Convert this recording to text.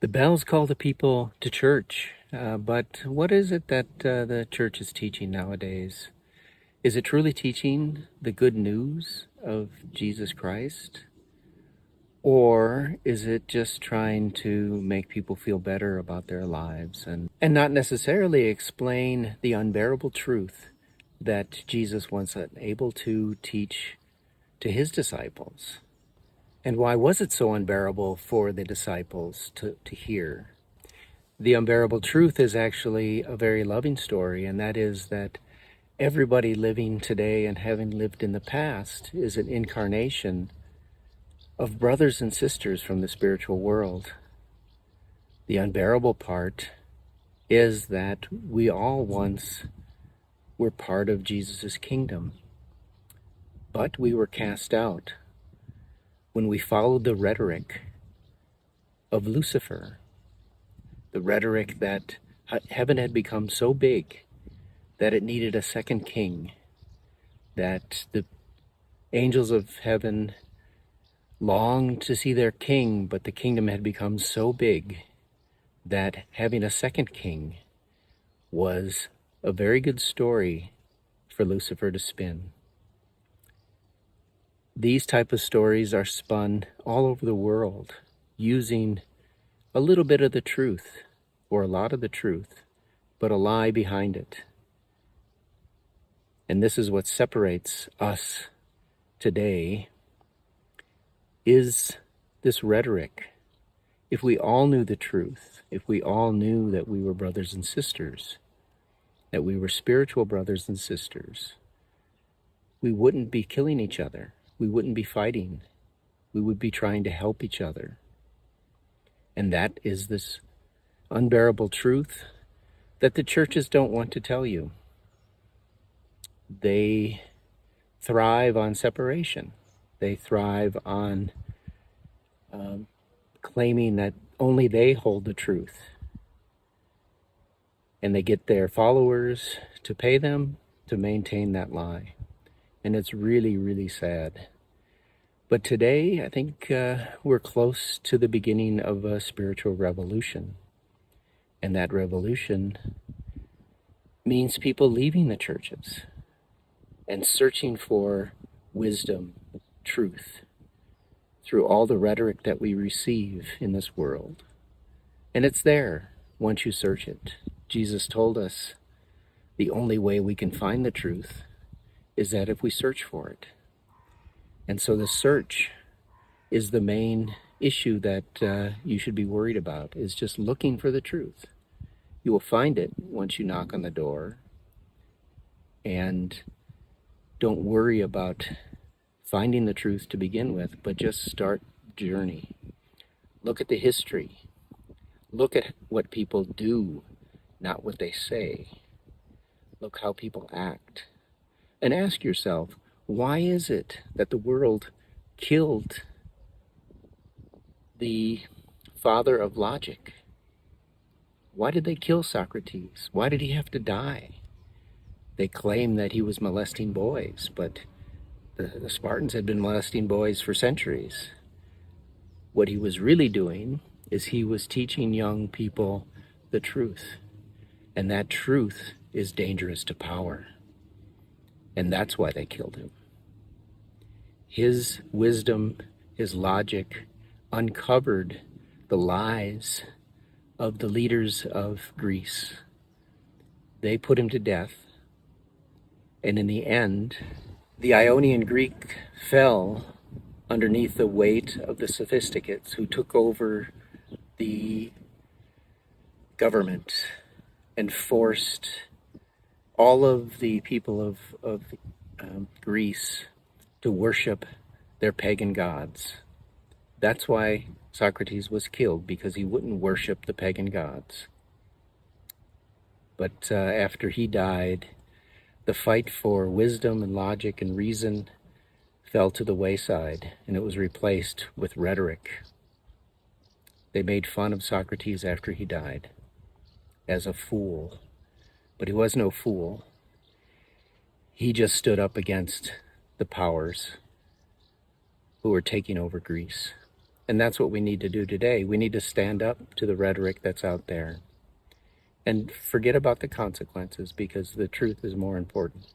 The bells call the people to church, but what is it that the church is teaching nowadays? Is it truly teaching the good news of Jesus Christ? Or is it just trying to make people feel better about their lives and not necessarily explain the unbearable truth that Jesus was able to teach to his disciples? And why was it so unbearable for the disciples to hear? The unbearable truth is actually a very loving story, and that is that everybody living today and having lived in the past is an incarnation of brothers and sisters from the spiritual world. The unbearable part is that we all once were part of Jesus' kingdom, but we were cast out when we followed the rhetoric of Lucifer, the rhetoric that heaven had become so big that it needed a second king, that the angels of heaven longed to see their king, but the kingdom had become so big that having a second king was a very good story for Lucifer to spin. These type of stories are spun all over the world using a little bit of the truth, or a lot of the truth, but a lie behind it. And this is what separates us today, is this rhetoric. If we all knew the truth, if we all knew that we were brothers and sisters, that we were spiritual brothers and sisters, we wouldn't be killing each other. We wouldn't be fighting. We would be trying to help each other. And that is this unbearable truth that the churches don't want to tell you. They thrive on separation. They thrive on claiming that only they hold the truth. And they get their followers to pay them to maintain that lie. And it's really, really sad. But today, I think we're close to the beginning of a spiritual revolution. And that revolution means people leaving the churches and searching for wisdom, truth, through all the rhetoric that we receive in this world. And it's there once you search it. Jesus told us the only way we can find the truth is that if we search for it. And so the search is the main issue that you should be worried about, is just looking for the truth. You will find it once you knock on the door. And don't worry about finding the truth to begin with, but just start the journey. Look at the history. Look at what people do, not what they say. Look how people act. And ask yourself, why is it that the world killed the father of logic? Why did they kill Socrates? Why did he have to die? They claim that he was molesting boys, but the Spartans had been molesting boys for centuries. What he was really doing is he was teaching young people the truth. And that truth is dangerous to power. And that's why they killed him. His wisdom, his logic, uncovered the lies of the leaders of Greece. They put him to death. And in the end, the Ionian Greek fell underneath the weight of the sophisticates who took over the government and forced all of the people of Greece to worship their pagan gods. That's why Socrates was killed, because he wouldn't worship the pagan gods. But after he died, the fight for wisdom and logic and reason fell to the wayside, and it was replaced with rhetoric. They made fun of Socrates after he died as a fool, but he was no fool. He just stood up against the powers who were taking over Greece. And that's what we need to do today. We need to stand up to the rhetoric that's out there and forget about the consequences, because the truth is more important.